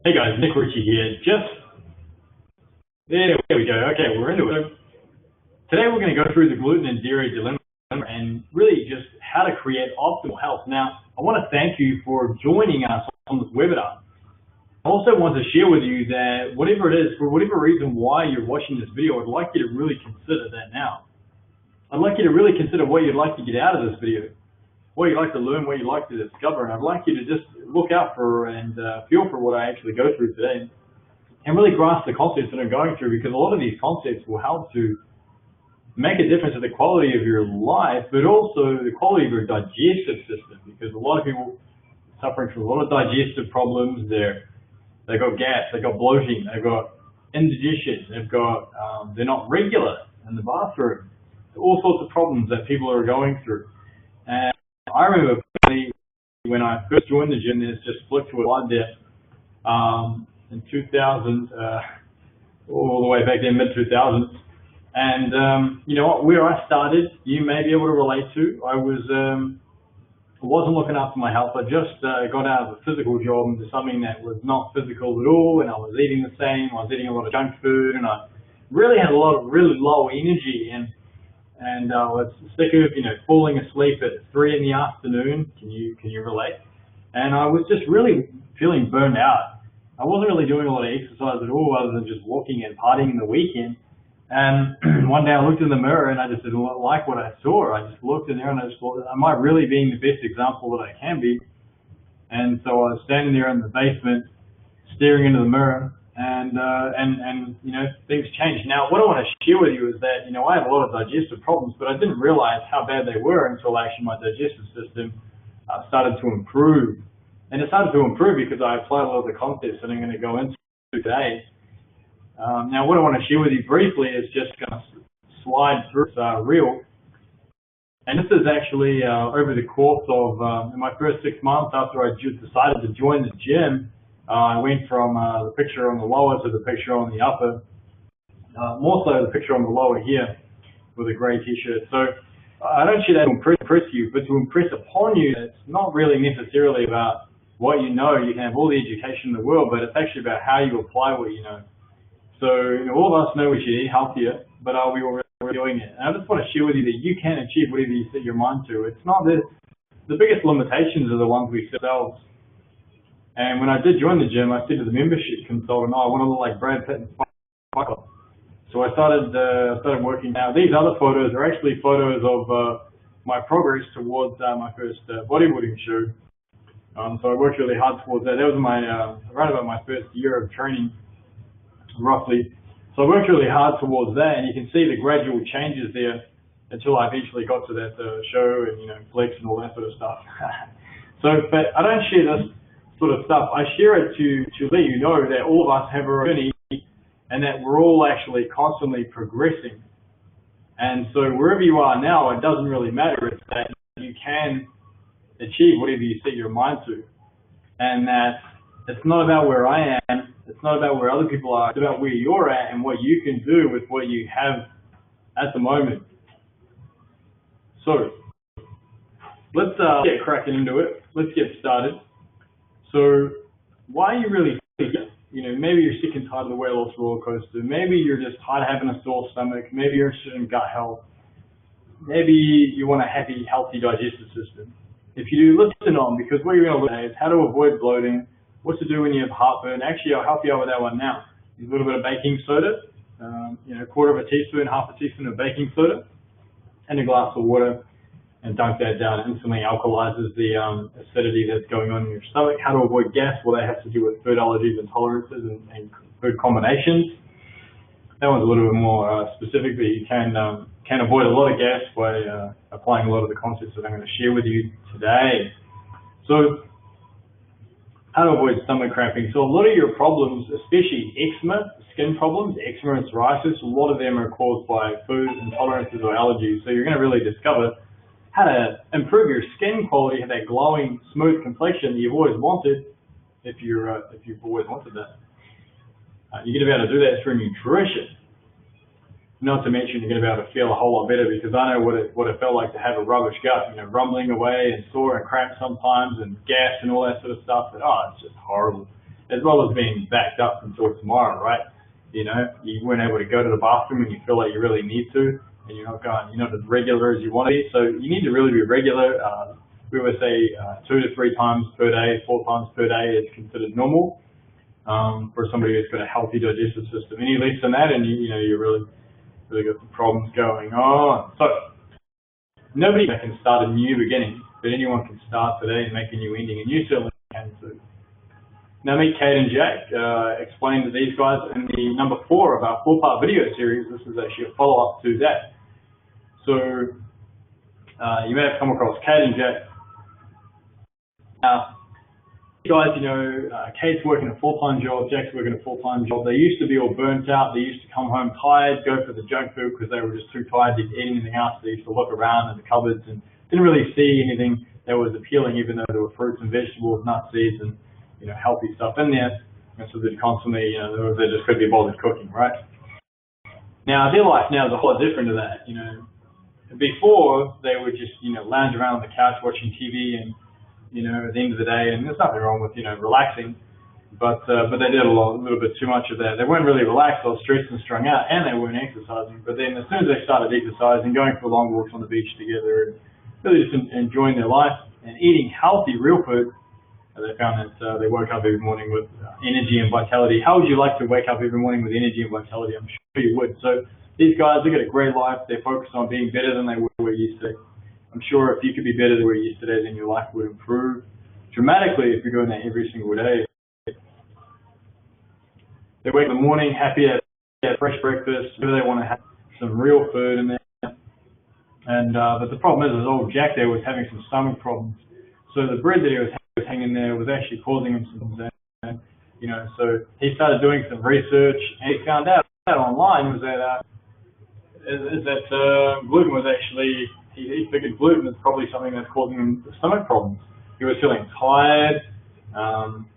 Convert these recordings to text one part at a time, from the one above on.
Hey guys, Nick Ritchie here. There we go. Okay, we're into it. Today we're going to go through the gluten and dairy dilemma and really just how to create optimal health. Now, I want to thank you for joining us on this webinar. I also want to share with you that whatever it is, for whatever reason why you're watching this video, I'd like you to really consider that now. I'd like you to really consider what you'd like to get out of this video, what you'd like to learn, what you'd like to discover, and I'd like you to just look out for and feel for what I actually go through today and really grasp the concepts that I'm going through, because a lot of these concepts will help to make a difference in the quality of your life, but also the quality of your digestive system, because a lot of people suffering from a lot of digestive problems. They've got gas, they've got bloating, they've got indigestion, they're not regular in the bathroom, all sorts of problems that people are going through. And I remember when I first joined the gym, there's just flipped to a slide there in 2000, all the way back then, mid-2000s. And you know what, where I started, you may be able to relate to. I wasn't looking after my health. I just got out of a physical job into something that was not physical at all, and I was eating the same. I was eating a lot of junk food, and I really had a lot of really low energy, and I was sick of falling asleep at 3 in the afternoon. Can you relate? And I was just really feeling burned out. I wasn't really doing a lot of exercise at all, other than just walking and partying in the weekend. And one day I looked in the mirror and I just didn't like what I saw. I just looked in there and I just thought, am I really being the best example that I can be? And so I was standing there in the basement, staring into the mirror, and things changed. Now, what I want to share with you is that, I have a lot of digestive problems, but I didn't realize how bad they were until actually my digestive system started to improve. And it started to improve because I applied a lot of the concepts that I'm going to go into today. Now, what I want to share with you briefly is just going to slide through this reel. And this is actually over the course of in my first 6 months after I decided to join the gym. I went from the picture on the lower to the picture on the upper, more so the picture on the lower here with a gray t-shirt. So I don't share that to impress you, but to impress upon you that it's not really necessarily about what you know. You can have all the education in the world, but it's actually about how you apply what you know. So, all of us know we should eat healthier, but are we already doing it? And I just want to share with you that you can achieve whatever you set your mind to. It's not the biggest limitations are the ones we set ourselves. And when I did join the gym, I said to the membership consultant, I want to look like Brad Pitt and Spike. So I started working out. These other photos are actually photos of my progress towards my first bodybuilding show. So I worked really hard towards that. That was around about my first year of training, roughly. So I worked really hard towards that, and you can see the gradual changes there until I eventually got to that show and flex and all that sort of stuff. But I don't share this sort of stuff. I share it to let you know that all of us have a journey and that we're all actually constantly progressing. And so wherever you are now, it doesn't really matter. It's that you can achieve whatever you set your mind to, and that it's not about where I am. It's not about where other people are. It's about where you're at and what you can do with what you have at the moment. So let's get cracking into it. Let's get started. So why are you really here? Maybe you're sick and tired of the weight loss roller coaster. Maybe you're just tired of having a sore stomach. Maybe you're interested in gut health. Maybe you want a happy, healthy digestive system. If you do, listen on, because what you're going to look at is how to avoid bloating, what to do when you have heartburn. Actually, I'll help you out with that one now. Use a little bit of baking soda, a quarter of a teaspoon, half a teaspoon of baking soda, and a glass of water, and dunk that down. It instantly alkalizes the acidity that's going on in your stomach. How to avoid gas? Well, that has to do with food allergies, intolerances, and food combinations. That one's a little bit more specific, but you can avoid a lot of gas by applying a lot of the concepts that I'm going to share with you today. So, how to avoid stomach cramping. So a lot of your problems, especially eczema, skin problems, eczema and psoriasis, a lot of them are caused by food intolerances or allergies. So you're going to really discover how to improve your skin quality, have that glowing, smooth complexion that you've always wanted, if you've always wanted that. You're going to be able to do that through nutrition. Not to mention you're going to be able to feel a whole lot better, because I know what it felt like to have a rubbish gut, rumbling away and sore and cramped sometimes and gas and all that sort of stuff. But it's just horrible. as well as being backed up until tomorrow, right? You know, you weren't able to go to the bathroom and you feel like you really need to, and you're not as regular as you want to be. So you need to really be regular. We would say 2 to 3 times per day, 4 times per day is considered normal for somebody who's got a healthy digestive system. Any less than that, and you really got some problems going on. So nobody can start a new beginning, but anyone can start today and make a new ending, and you certainly can too. Now meet Kate and Jack. Explain to these guys in the number 4 of our 4-part video series. This is actually a follow-up to that. So you may have come across Kate and Jack. Now, guys, Kate's working a full-time job, Jack's working a full-time job. They used to be all burnt out. They used to come home tired, go for the junk food because they were just too tired to eat anything else. They used to look around in the cupboards and didn't really see anything that was appealing, even though there were fruits and vegetables, nuts, seeds, and healthy stuff in there. And so they'd constantly, they just couldn't be bothered cooking, right? Now their life now is a whole lot different to that. Before they would just lounge around on the couch watching TV and at the end of the day, and there's nothing wrong with relaxing, but they did a little bit too much of that. They weren't really relaxed, they were stressed and strung out, and they weren't exercising. But then as soon as they started exercising, going for long walks on the beach together, and really just enjoying their life and eating healthy, real food, they found that they woke up every morning with energy and vitality. How would you like to wake up every morning with energy and vitality? I'm sure you would. So these guys, they've got a great life. They're focused on being better than they were yesterday. I'm sure if you could be better than you were yesterday, then your life would improve dramatically if you're doing that every single day. They wake up in the morning happy, at fresh breakfast, whether they want to have some real food in there. And but the problem is old Jack there was having some stomach problems. So the bread that he was hanging there was actually causing him some problems. So he started doing some research, and he found out online was that gluten was actually, he figured gluten is probably something that's causing him stomach problems. He was feeling tired,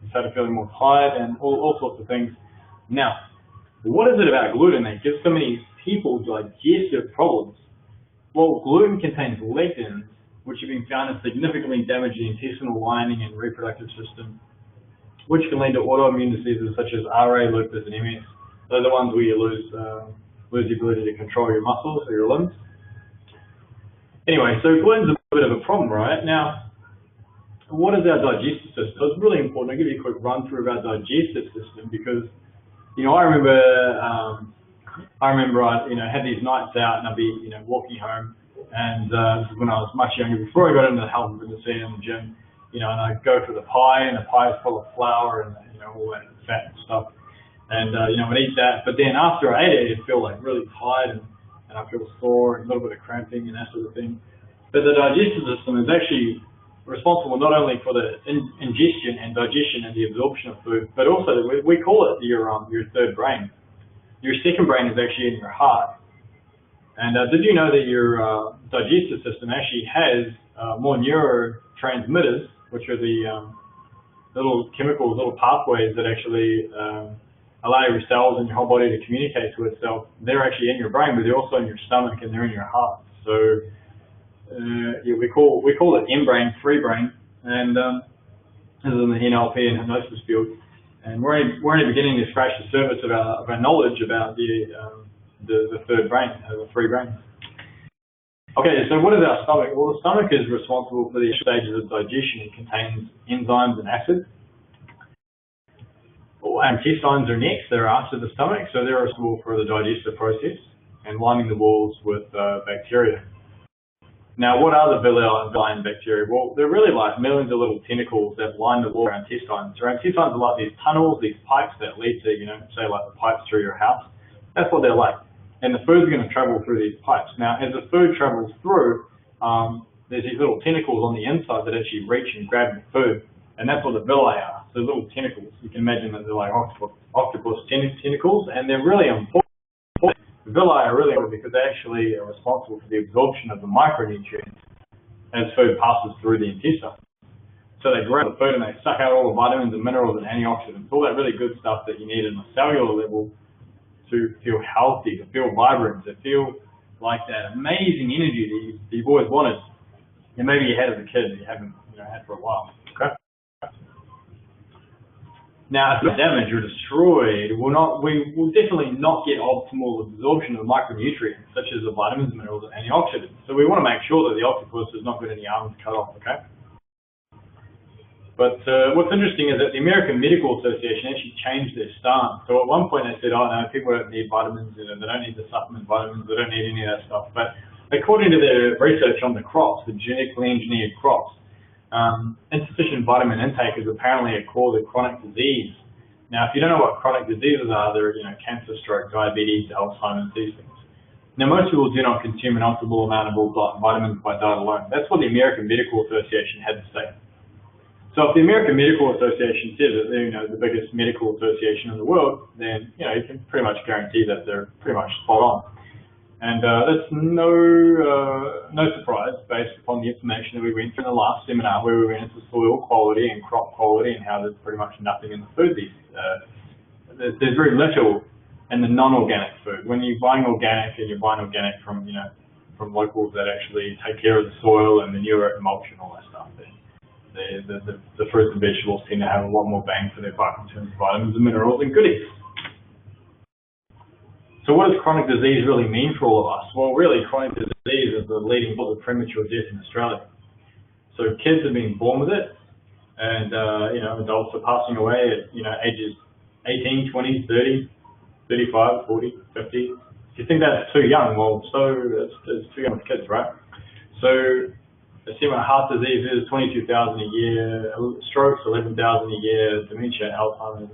he started feeling more tired, and all sorts of things. Now, what is it about gluten that gives so many people digestive problems? Well, gluten contains lectins, which have been found to significantly damage the intestinal lining and reproductive system, which can lead to autoimmune diseases such as RA, lupus, and MS. They're the ones where you lose the ability to control your muscles or your limbs. Anyway, so gluten's a bit of a problem, right? Now, what is our digestive system? So it's really important. I'll give you a quick run through of our digestive system because, I remember I had these nights out and I'd be, walking home, and this is when I was much younger, before I got into the health and fitness scene in the gym, and I'd go for the pie, and the pie is full of flour and all that fat and stuff, and I'd eat that. But then after I ate it, I'd feel really tired and I feel sore and a little bit of cramping and that sort of thing. But the digestive system is actually responsible not only for the ingestion and digestion and the absorption of food, but also we call it your third brain. Your second brain is actually in your heart. And did you know that your digestive system actually has more neurotransmitters, which are the little chemicals, little pathways that actually allow your cells and your whole body to communicate to itself? They're actually in your brain, but they're also in your stomach and they're in your heart. So we call it M-brain, free brain, and this is in the NLP and hypnosis field. And we're only beginning to scratch the surface of our knowledge about the third brain, the free brain. Okay, so what is our stomach? Well, the stomach is responsible for the stages of digestion. It contains enzymes and acids. Our intestines are next. They're after the stomach, so they're responsible for the digestive process and lining the walls with bacteria. Now, what are the villi and bacteria? Well, they're really like millions of little tentacles that line the wall of our intestines. Our intestines are like these tunnels, these pipes that lead to, say like the pipes through your house. That's what they're like. And the food's going to travel through these pipes. Now, as the food travels through, there's these little tentacles on the inside that actually reach and grab the food. And that's what the villi are. So little tentacles. You can imagine that they're like octopus tentacles, and they're really important. The villi are really important because they actually are responsible for the absorption of the micronutrients as food passes through the intestine. So they grab the food and they suck out all the vitamins and minerals and antioxidants, all that really good stuff that you need on a cellular level to feel healthy, to feel vibrant, to feel like that amazing energy that you've always wanted. And maybe you had as a kid, you haven't had for a while. Okay. Now, if it's damaged or destroyed, we will definitely not get optimal absorption of micronutrients, such as the vitamins, minerals, and antioxidants. So we want to make sure that the octopus has not got any arms cut off, okay? But what's interesting is that the American Medical Association actually changed their stance. So at one point they said, oh no, people don't need vitamins, they don't need to supplement vitamins, they don't need any of that stuff. But according to their research on the crops, the genetically engineered crops, insufficient vitamin intake is apparently a cause of chronic disease. Now, if you don't know what chronic diseases are, they're cancer, stroke, diabetes, Alzheimer's, these things. Now, most people do not consume an optimal amount of all vitamins by diet alone. That's what the American Medical Association had to say. So if the American Medical Association says that they're the biggest medical association in the world, then you can pretty much guarantee that they're pretty much spot on. And that's no surprise based upon the information that we went through in the last seminar, where we went into soil quality and crop quality and how there's pretty much nothing in the food. There's very little in the non-organic food. When you're buying organic and you're buying organic from from locals that actually take care of the soil and manure and mulch and all that stuff, the fruits and vegetables tend to have a lot more bang for their buck in terms of vitamins and minerals and goodies. So what does chronic disease really mean for all of us? Well, really, chronic disease is the leading cause of premature death in Australia. So kids are being born with it, and adults are passing away at ages 18, 20, 30, 35, 40, 50. If you think that's too young, well, so it's too young with kids, right? So let's see what heart disease is: 22,000 a year, strokes 11,000 a year, dementia, Alzheimer's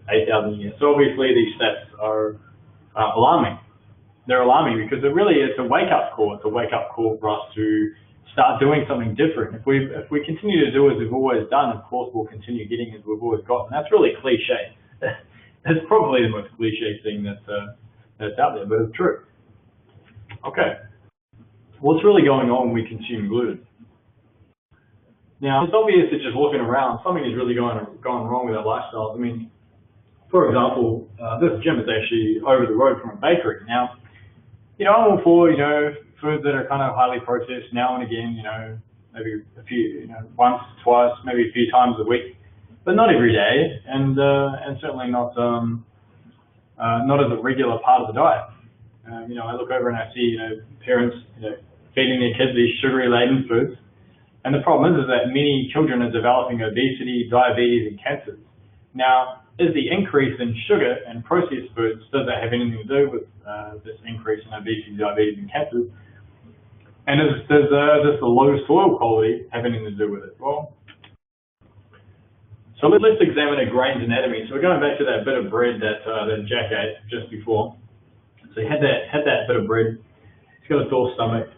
8,000 a year. So obviously these stats are alarming. They're alarming because it's a wake-up call. It's a wake-up call for us to start doing something different. If we continue to do as we've always done, of course we'll continue getting as we've always gotten. That's really cliche. That's probably the most cliche thing that's out there, but it's true. Okay, what's really going on when we consume gluten? Now, it's obvious that just looking around, something is really gone wrong with our lifestyles. I mean, for example, this gym is actually over the road from a bakery. Now, I'm all for, foods that are kind of highly processed now and again, maybe a few, once, twice, maybe a few times a week, but not every day, and certainly not as a regular part of the diet. I look over and I see, parents, feeding their kids these sugary-laden foods, and the problem is that many children are developing obesity, diabetes, and cancers. Now, is the increase in sugar and processed foods, does that have anything to do with this increase in obesity, diabetes, and cancers? And does the low soil quality have anything to do with it? Well, so let's examine a grain's anatomy. So we're going back to that bit of bread that Jack ate just before. So he had that bit of bread. He's got a sore stomach.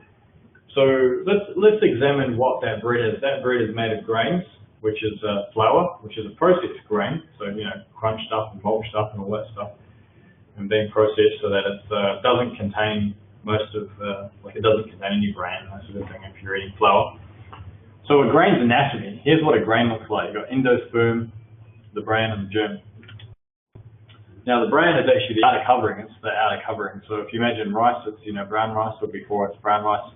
So let's examine what that bread is. That bread is made of grains, which is flour, which is a processed grain, so crunched up and mulched up and all that stuff, and being processed so that it doesn't contain it doesn't contain any bran, that sort of thing if you're eating flour. So a grain's anatomy, here's what a grain looks like. You've got endosperm, the bran, and the germ. Now the bran is actually the outer covering, it's the outer covering. So if you imagine rice, it's brown rice, or before it's brown rice,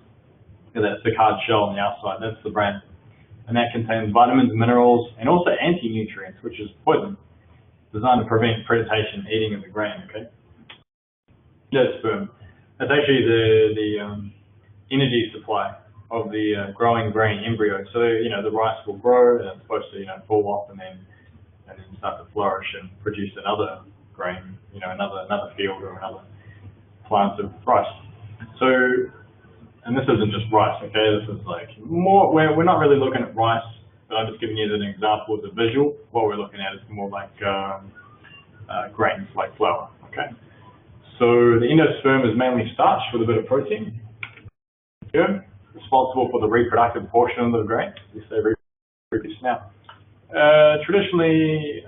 that thick hard shell on the outside, that's the bran. And that contains vitamins, minerals, and also anti-nutrients, which is poison, designed to prevent predation, eating of the grain, okay? Endosperm, that's actually the energy supply of the growing grain embryo. So, the rice will grow, and it's supposed to, fall off and then start to flourish and produce another grain, another field or another plant of rice. So, and this isn't just rice, okay? This is like more, we're not really looking at rice, but I'm just giving you an example as a visual. What we're looking at is more like grains, like flour, okay? So the endosperm is mainly starch with a bit of protein. Germ, responsible for the reproductive portion of the grain. We say reproduce. Now, traditionally,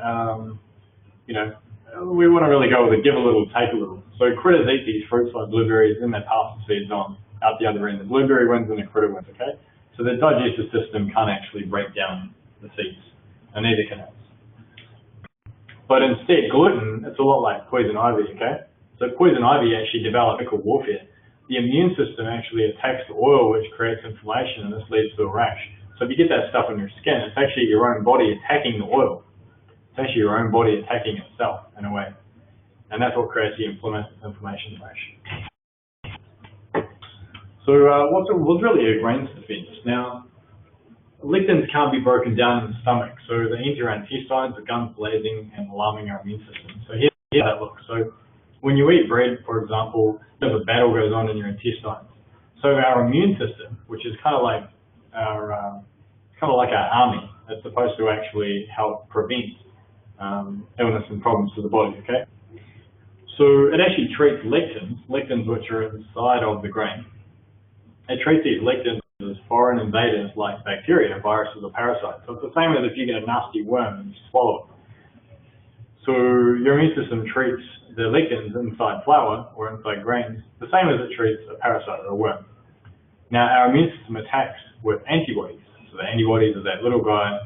we want to really go with a give a little, take a little. So critters eat these fruits like blueberries and they pass the seeds on out the other end. The blueberry wins and the critter wins, okay? So the digestive system can't actually break down the seeds, and neither can us. But instead, gluten, it's a lot like poison ivy, okay? So poison ivy actually develops chemical warfare. The immune system actually attacks the oil, which creates inflammation, and this leads to a rash. So if you get that stuff on your skin, it's actually your own body attacking the oil. It's actually your own body attacking itself in a way. And that's what creates the inflammation rash. So what's really a grain's defense? Now, lectins can't be broken down in the stomach, so they enter our intestines, the guns blazing and alarming our immune system. So here's how that looks. So when you eat bread, for example, a battle goes on in your intestines. So our immune system, which is kind of like our army, that's supposed to actually help prevent illness and problems to the body. Okay. So it actually treats lectins which are inside of the grain. It treats these lectins as foreign invaders like bacteria, viruses, or parasites. So it's the same as if you get a nasty worm and you swallow it. So your immune system treats the lectins inside flour or inside grains the same as it treats a parasite or a worm. Now our immune system attacks with antibodies. So the antibodies are that little guy,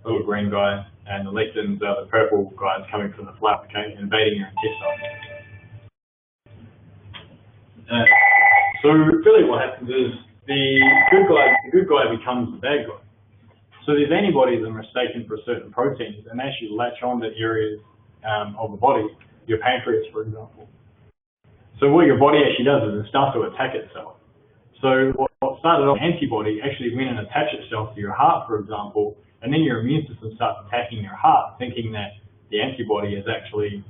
little green guy, and the lectins are the purple guys coming from the flour, okay, invading your intestines. So really what happens is the good guy becomes the bad guy. So these antibodies are mistaken for certain proteins and actually latch on to areas of the body, your pancreas, for example. So what your body actually does is it starts to attack itself. So what started off an antibody actually went and attached itself to your heart, for example, and then your immune system starts attacking your heart, thinking that the antibody is actually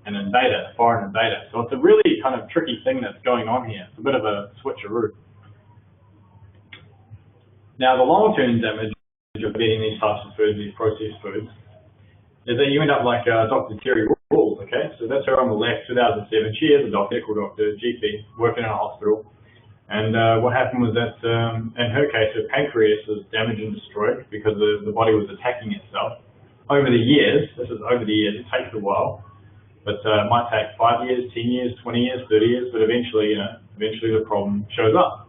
an invader, a foreign invader. So it's a really kind of tricky thing that's going on here. It's a bit of a switcheroo. Now, the long-term damage of eating these types of foods, these processed foods, is that you end up like Dr. Terry Rules, okay? So that's her on the left, 2007. She is a doctor, medical doctor, GP, working in a hospital. And what happened was that, in her case, her pancreas was damaged and destroyed because the body was attacking itself. Over the years, it takes a while, but it might take 5 years, 10 years, 20 years, 30 years, but eventually the problem shows up.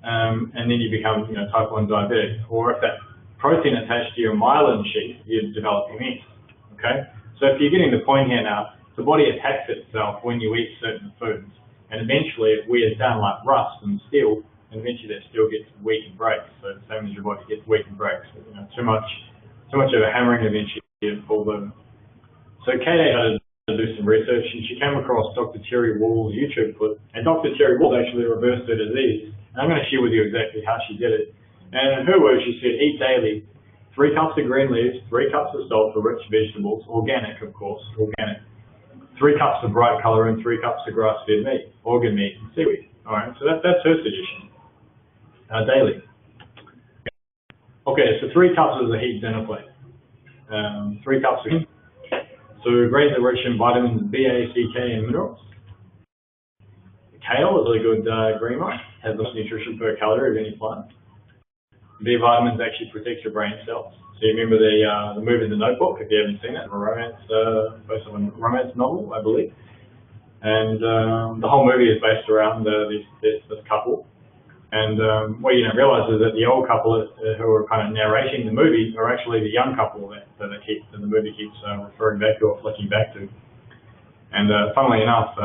And then you become, type 1 diabetic. Or if that protein attached to your myelin sheath, you develop MS, okay? So if you're getting the point here now, the body attacks itself when you eat certain foods, and eventually it wears down like rust and steel, and eventually that steel gets weak and breaks. So the same as your body gets weak and breaks. Too much of a hammering, eventually it falls over. So Kate had to do some research, and she came across Dr. Terry Wall's YouTube clip, and Dr. Terry Wall actually reversed her disease. And I'm going to share with you exactly how she did it. And in her words, she said, eat daily 3 cups of green leaves, 3 cups of salt for rich vegetables, organic, of course, organic, 3 cups of bright colour, and 3 cups of grass-fed meat, organ meat, and seaweed. All right, so that's her suggestion, daily. Okay, so 3 cups is a heat dinner plate. 3 cups of green. So greens are rich in vitamins B, A, C, K, and minerals. Kale is a good green one, has the most nutrition per calorie of any plant. B vitamins actually protect your brain cells. So you remember the movie The Notebook, if you haven't seen it, based on a romance novel, I believe. And the whole movie is based around this couple. And what you don't realize is that the old couple who are kind of narrating the movie are actually the young couple that the movie keeps referring back to or flicking back to. And funnily enough,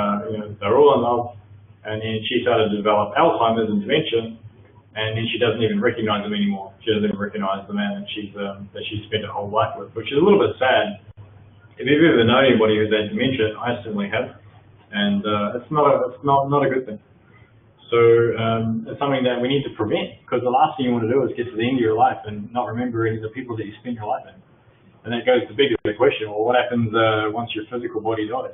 they're all in love, and then she started to develop Alzheimer's and dementia, and then she doesn't even recognize him anymore. She doesn't even recognize the man that she spent her whole life with, which is a little bit sad. If you've ever known anybody who's had dementia, I certainly have, and it's not a good thing. So it's something that we need to prevent, because the last thing you want to do is get to the end of your life and not remember any of the people that you spent your life in. And that goes to the question, well, what happens once your physical body dies?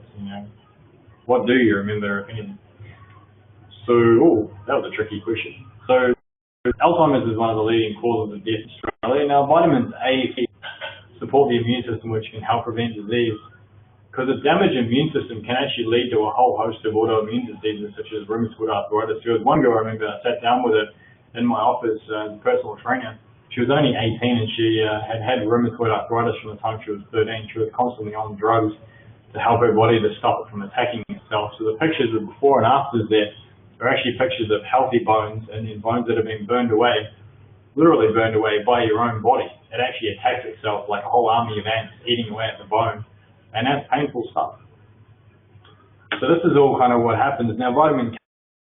What do you remember, if anything? So, that was a tricky question. So Alzheimer's is one of the leading causes of death in Australia. Now, vitamins A and C support the immune system, which can help prevent disease. Because a damaged immune system can actually lead to a whole host of autoimmune diseases, such as rheumatoid arthritis. There was one girl, I remember, I sat down with her in my office, personal trainer. She was only 18, and she had rheumatoid arthritis from the time she was 13. She was constantly on drugs to help her body to stop it from attacking itself. So the pictures of before and afters there are actually pictures of healthy bones, and then bones that have been burned away, literally burned away by your own body. It actually attacks itself like a whole army of ants eating away at the bone. And that's painful stuff. So this is all kind of what happens. Now, vitamin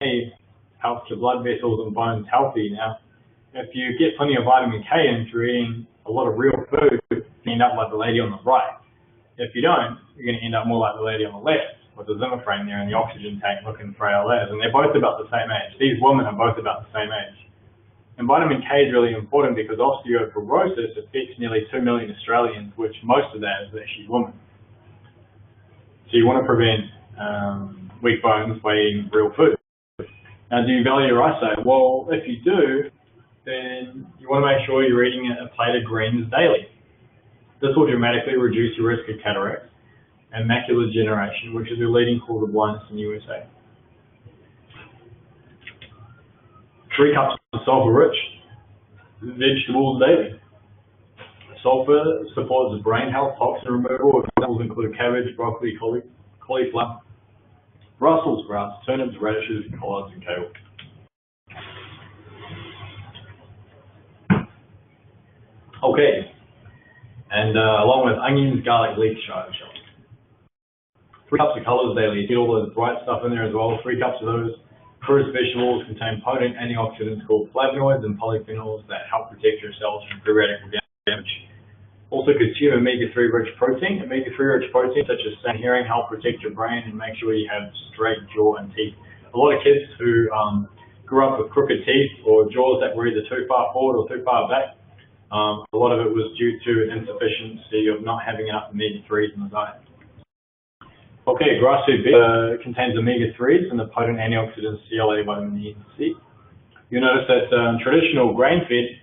K helps your blood vessels and bones healthy. Now, if you get plenty of vitamin K and you're eating a lot of real food, you end up like the lady on the right. If you don't, you're going to end up more like the lady on the left, with the Zimmer frame there and the oxygen tank looking frail as, and they're both about the same age. These women are both about the same age. And vitamin K is really important because osteoporosis affects nearly 2 million Australians, which most of that is actually women. So you want to prevent weak bones by eating real food. Now, do you value your eyesight? Well, if you do, then you want to make sure you're eating a plate of greens daily. This will dramatically reduce your risk of cataracts and macular degeneration, which is the leading cause of blindness in the USA. 3 cups of sulfur-rich vegetables daily. Sulfur supports brain health, toxin removal. Examples include cabbage, broccoli, cauliflower, Brussels sprouts, turnips, radishes, collards, and kale. Okay, and along with onions, garlic, leeks, chive, 3 cups of colors daily. You get all the bright stuff in there as well. 3 cups of those. Fruits, vegetables contain potent antioxidants called flavonoids and polyphenols that help protect your cells from free radical damage. Also consume omega-3 rich protein. Omega-3 rich protein such as salmon herring help protect your brain and make sure you have straight jaw and teeth. A lot of kids who grew up with crooked teeth or jaws that were either too far forward or too far back, a lot of it was due to an insufficiency of not having enough omega-3s in the diet. Okay, grass-fed beef contains omega-3s and the potent antioxidants CLA, vitamin E, and C. You'll notice that traditional grain-fed,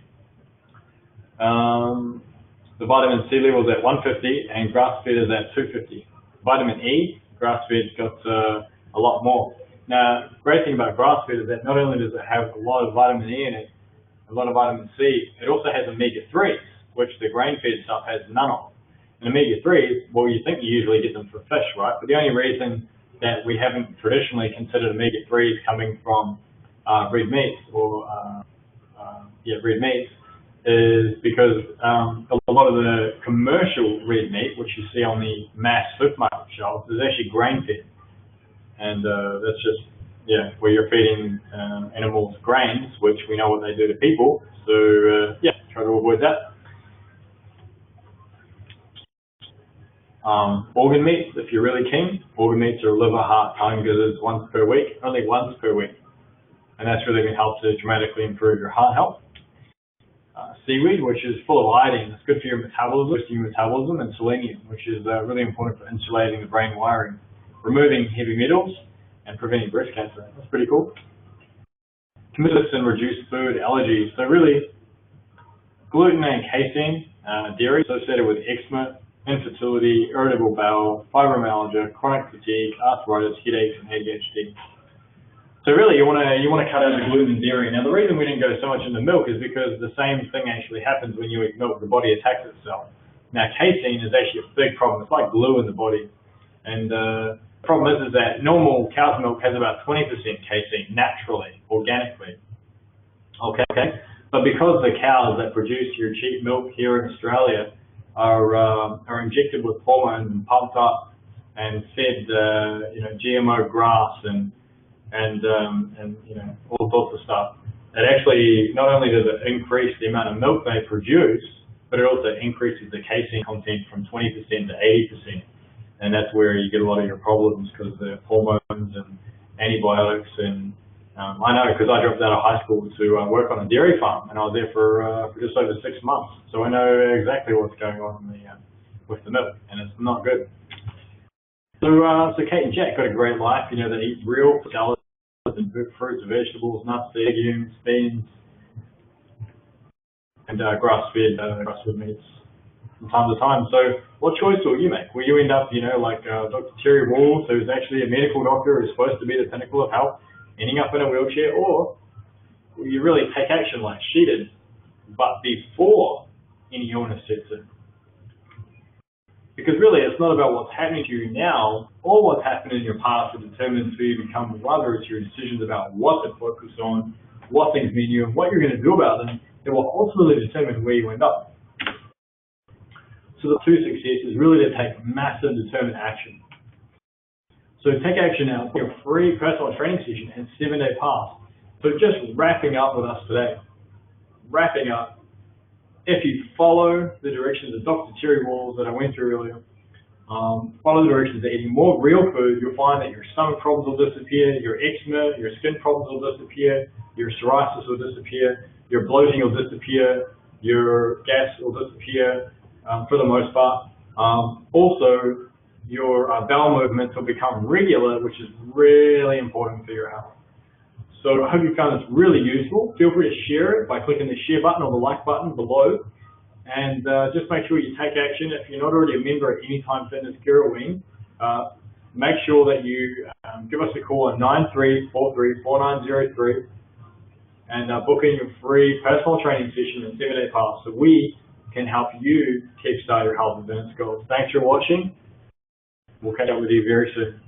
the vitamin C level is at 150 and grass-fed is at 250. Vitamin E, grass-fed got a lot more. Now, the great thing about grass-fed is that not only does it have a lot of vitamin E in it, a lot of vitamin C, it also has omega-3s, which the grain-fed stuff has none of. And omega-3s, well, you think you usually get them from fish, right? But the only reason that we haven't traditionally considered omega-3s coming from red meats or red meats is because a lot of the commercial red meat, which you see on the mass supermarket shelves, is actually grain-fed, and that's just where you're feeding animals grains, which we know what they do to people. So try to avoid that. Organ meats, if you're really keen, organ meats are liver, heart, tongue gizzards once per week, only once per week. And that's really going to help to dramatically improve your heart health. Seaweed, which is full of iodine, it's good for your metabolism, and selenium, which is really important for insulating the brain wiring, removing heavy metals, and preventing breast cancer. That's pretty cool. Committed and reduced food allergies. So really, gluten and casein, dairy, associated with eczema, infertility, irritable bowel, fibromyalgia, chronic fatigue, arthritis, headaches, and ADHD. So really, you want to cut out the gluten and dairy. Now, the reason we didn't go so much into milk is because the same thing actually happens when you eat milk. The body attacks itself. Now, casein is actually a big problem. It's like glue in the body. And the problem is that normal cow's milk has about 20% casein naturally, organically. Okay? But because the cows that produce your cheap milk here in Australia are injected with hormones and pumped up and fed GMO grass and all sorts of stuff, it actually not only does it increase the amount of milk they produce, but it also increases the casein content from 20% to 80%, and that's where you get a lot of your problems because of the hormones and antibiotics. And I know because I dropped out of high school to work on a dairy farm, and I was there for just over 6 months, so I know exactly what's going on with the milk, and it's not good. So Kate and Jack got a great life. They eat real salads and fruits and vegetables, nuts, legumes, beans, and grass-fed meats from time to time. So what choice will you make? Will you end up, like Dr. Terry Walls, who's actually a medical doctor who's supposed to be the pinnacle of health, ending up in a wheelchair, or will you really take action like she did, but before any illness sets in? Because really, it's not about what's happening to you now or what's happened in your past that determines who you become. Rather, it's your decisions about what to focus on, what things mean to you, and what you're going to do about them that will ultimately determine where you end up. So the two successes really to take massive determined action. So take action now. Your free personal training session and 7-day pass. So just wrapping up with us today. Wrapping up. if you follow the directions of Dr. Terry Walls that I went through earlier, follow the directions of eating more real food, you'll find that your stomach problems will disappear, your eczema, your skin problems will disappear, your psoriasis will disappear, your bloating will disappear, your gas will disappear for the most part. Also, your bowel movements will become regular, which is really important for your health. So I hope you found this really useful. Feel free to share it by clicking the share button or the like button below. And just make sure you take action. If you're not already a member at Anytime Fitness Girrawheen, make sure that you give us a call at 93434903 and book in your free personal training session and 7-day pass so we can help you kickstart your health and fitness goals. Thanks for watching. We'll catch up with you very soon.